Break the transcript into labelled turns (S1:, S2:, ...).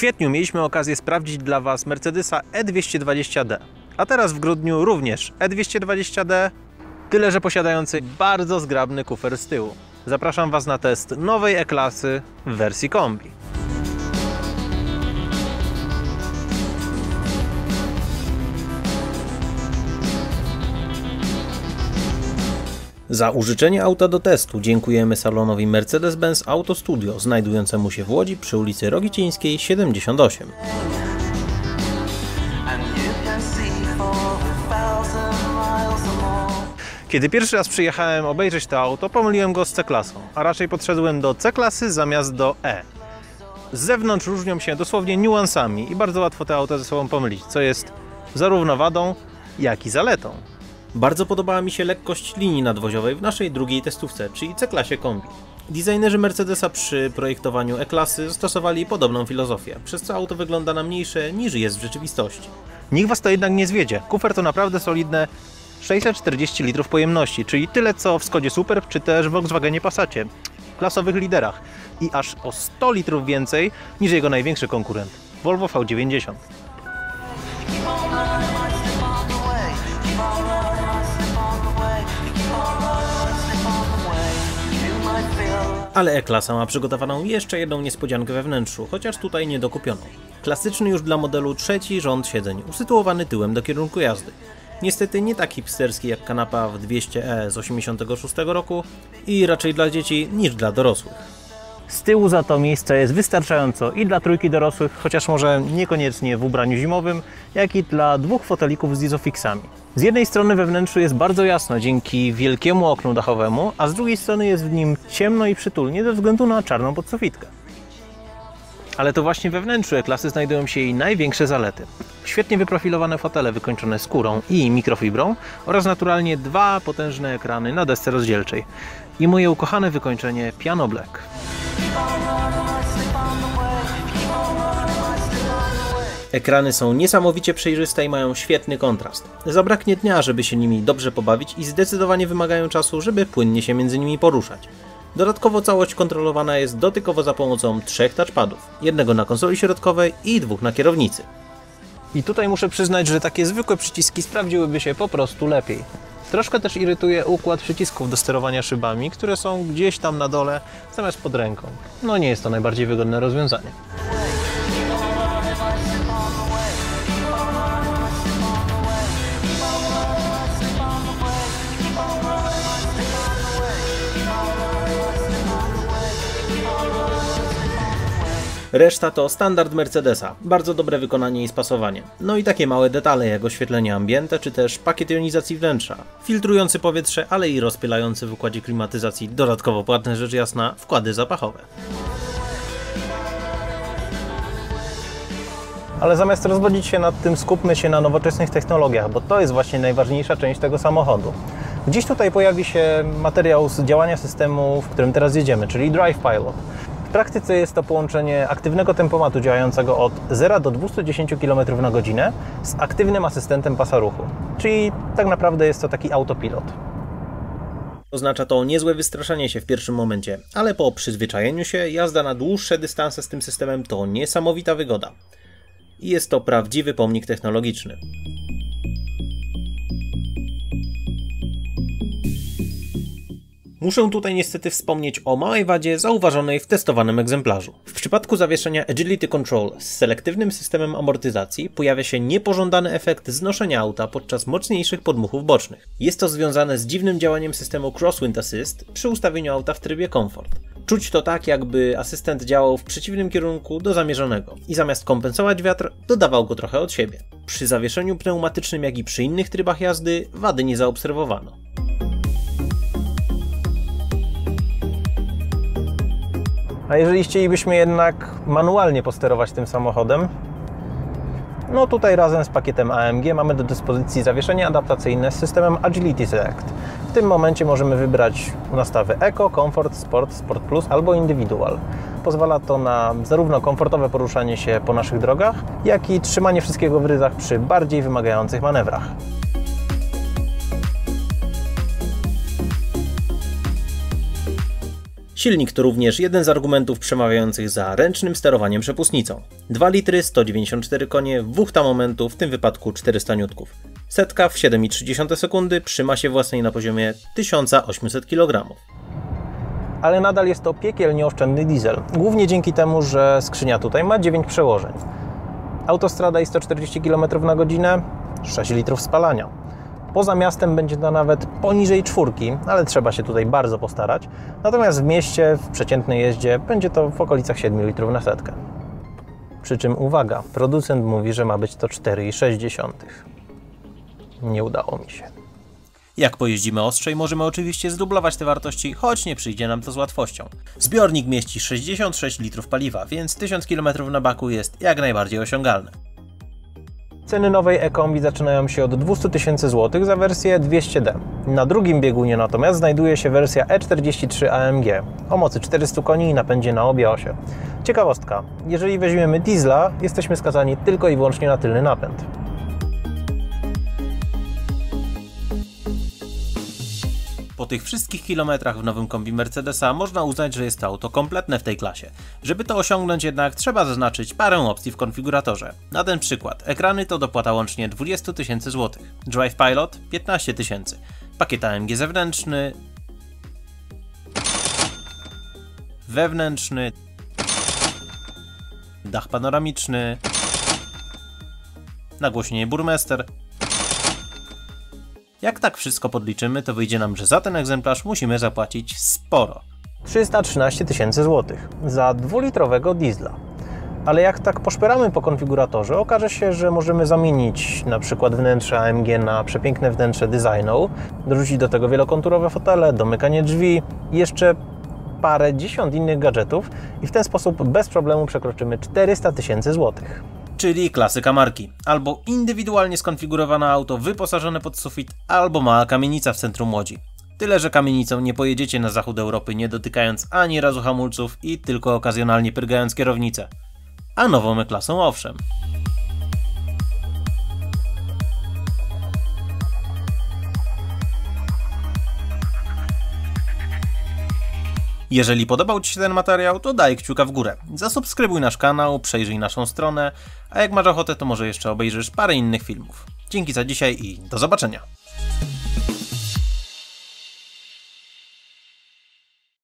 S1: kwietniu mieliśmy okazję sprawdzić dla Was Mercedesa E220d, a teraz w grudniu również E220d, tyle że posiadający bardzo zgrabny kufer z tyłu. Zapraszam Was na test nowej E-klasy w wersji kombi. Za użyczenie auta do testu dziękujemy salonowi Mercedes-Benz Auto Studio, znajdującemu się w Łodzi przy ulicy Rogicińskiej 78. Kiedy pierwszy raz przyjechałem obejrzeć to auto, pomyliłem go z C-klasą, a raczej podszedłem do C-klasy zamiast do E. Z zewnątrz różnią się dosłownie niuansami i bardzo łatwo te auta ze sobą pomylić, co jest zarówno wadą, jak i zaletą. Bardzo podobała mi się lekkość linii nadwoziowej w naszej drugiej testówce, czyli C-klasie kombi. Designerzy Mercedesa przy projektowaniu E-klasy zastosowali podobną filozofię, przez co auto wygląda na mniejsze niż jest w rzeczywistości. Niech Was to jednak nie zwiedzie, kufer to naprawdę solidne 640 litrów pojemności, czyli tyle co w Skodzie Superb czy też w Volkswagenie Passacie, klasowych liderach, i aż o 100 litrów więcej niż jego największy konkurent, Volvo V90. Ale E-klasa ma przygotowaną jeszcze jedną niespodziankę we wnętrzu, chociaż tutaj nie dokupioną. Klasyczny już dla modelu trzeci rząd siedzeń, usytuowany tyłem do kierunku jazdy. Niestety nie tak hipsterski jak kanapa w 200e z 86 roku i raczej dla dzieci niż dla dorosłych. Z tyłu za to miejsca jest wystarczająco i dla trójki dorosłych, chociaż może niekoniecznie w ubraniu zimowym, jak i dla dwóch fotelików z Isofixami. Z jednej strony we wnętrzu jest bardzo jasno dzięki wielkiemu oknu dachowemu, a z drugiej strony jest w nim ciemno i przytulnie ze względu na czarną podsufitkę. Ale to właśnie we wnętrzu E-klasy znajdują się jej największe zalety. Świetnie wyprofilowane fotele wykończone skórą i mikrofibrą oraz naturalnie dwa potężne ekrany na desce rozdzielczej. I moje ukochane wykończenie Piano Black. Ekrany są niesamowicie przejrzyste i mają świetny kontrast. Zabraknie dnia, żeby się nimi dobrze pobawić i zdecydowanie wymagają czasu, żeby płynnie się między nimi poruszać. Dodatkowo całość kontrolowana jest dotykowo za pomocą 3 touchpadów, jednego na konsoli środkowej i 2 na kierownicy. I tutaj muszę przyznać, że takie zwykłe przyciski sprawdziłyby się po prostu lepiej. Troszkę też irytuje układ przycisków do sterowania szybami, które są gdzieś tam na dole zamiast pod ręką. No nie jest to najbardziej wygodne rozwiązanie. Reszta to standard Mercedesa, bardzo dobre wykonanie i spasowanie. No i takie małe detale jak oświetlenie ambiente czy też pakiet jonizacji wnętrza, filtrujący powietrze, ale i rozpylający w układzie klimatyzacji, dodatkowo płatne rzecz jasna wkłady zapachowe. Ale zamiast rozwodzić się nad tym, skupmy się na nowoczesnych technologiach, bo to jest właśnie najważniejsza część tego samochodu. Gdzieś tutaj pojawi się materiał z działania systemu, w którym teraz jedziemy, czyli Drive Pilot. W praktyce jest to połączenie aktywnego tempomatu działającego od 0 do 210 km na godzinę z aktywnym asystentem pasa ruchu. Czyli tak naprawdę jest to taki autopilot. Oznacza to niezłe wystraszenie się w pierwszym momencie, ale po przyzwyczajeniu się jazda na dłuższe dystanse z tym systemem to niesamowita wygoda. I jest to prawdziwy pomnik technologiczny. Muszę tutaj niestety wspomnieć o małej wadzie zauważonej w testowanym egzemplarzu. W przypadku zawieszenia Agility Control z selektywnym systemem amortyzacji pojawia się niepożądany efekt znoszenia auta podczas mocniejszych podmuchów bocznych. Jest to związane z dziwnym działaniem systemu Crosswind Assist przy ustawieniu auta w trybie Comfort. Czuć to tak, jakby asystent działał w przeciwnym kierunku do zamierzonego i zamiast kompensować wiatr, dodawał go trochę od siebie. Przy zawieszeniu pneumatycznym, jak i przy innych trybach jazdy, wady nie zaobserwowano. A jeżeli chcielibyśmy jednak manualnie posterować tym samochodem, no tutaj razem z pakietem AMG mamy do dyspozycji zawieszenie adaptacyjne z systemem Agility Select. W tym momencie możemy wybrać nastawy Eco, Comfort, Sport, Sport Plus albo Individual. Pozwala to na zarówno komfortowe poruszanie się po naszych drogach, jak i trzymanie wszystkiego w ryzach przy bardziej wymagających manewrach. Silnik to również jeden z argumentów przemawiających za ręcznym sterowaniem przepustnicą. 2 litry, 194 konie, wuchta momentu, w tym wypadku 400 N. Setka w 7,3 sekundy przy masie własnej na poziomie 1800 kg. Ale nadal jest to piekielnie oszczędny diesel, głównie dzięki temu, że skrzynia tutaj ma 9 przełożeń. Autostrada i 140 km na godzinę, 6 litrów spalania. Poza miastem będzie to nawet poniżej 4, ale trzeba się tutaj bardzo postarać. Natomiast w mieście, w przeciętnej jeździe, będzie to w okolicach 7 litrów na setkę. Przy czym uwaga, producent mówi, że ma być to 4,6. Nie udało mi się. Jak pojeździmy ostrzej, możemy oczywiście zdublować te wartości, choć nie przyjdzie nam to z łatwością. Zbiornik mieści 66 litrów paliwa, więc 1000 km na baku jest jak najbardziej osiągalne. Ceny nowej e-kombi zaczynają się od 200 000 zł za wersję 200D. Na drugim biegunie natomiast znajduje się wersja E43 AMG o mocy 400 koni i napędzie na obie osie. Ciekawostka, jeżeli weźmiemy diesla, jesteśmy skazani tylko i wyłącznie na tylny napęd. Po tych wszystkich kilometrach w nowym kombi Mercedesa można uznać, że jest to auto kompletne w tej klasie. Żeby to osiągnąć jednak trzeba zaznaczyć parę opcji w konfiguratorze. Na ten przykład ekrany to dopłata łącznie 20 000 zł, Drive Pilot 15 000, pakiet AMG zewnętrzny, wewnętrzny, dach panoramiczny, nagłośnienie Burmester. Jak tak wszystko podliczymy, to wyjdzie nam, że za ten egzemplarz musimy zapłacić sporo. 313 000 zł za 2-litrowego diesla. Ale jak tak poszperamy po konfiguratorze, okaże się, że możemy zamienić na przykład wnętrze AMG na przepiękne wnętrze Designu, dorzucić do tego wielokonturowe fotele, domykanie drzwi i jeszcze parę dziesiąt innych gadżetów i w ten sposób bez problemu przekroczymy 400 000 zł. Czyli klasyka marki. Albo indywidualnie skonfigurowane auto wyposażone pod sufit, albo mała kamienica w centrum Łodzi. Tyle, że kamienicą nie pojedziecie na zachód Europy, nie dotykając ani razu hamulców i tylko okazjonalnie pyrgając kierownicę. A nową E-klasą owszem. Jeżeli podobał Ci się ten materiał, to daj kciuka w górę. Zasubskrybuj nasz kanał, przejrzyj naszą stronę, a jak masz ochotę, to może jeszcze obejrzysz parę innych filmów. Dzięki za dzisiaj i do zobaczenia.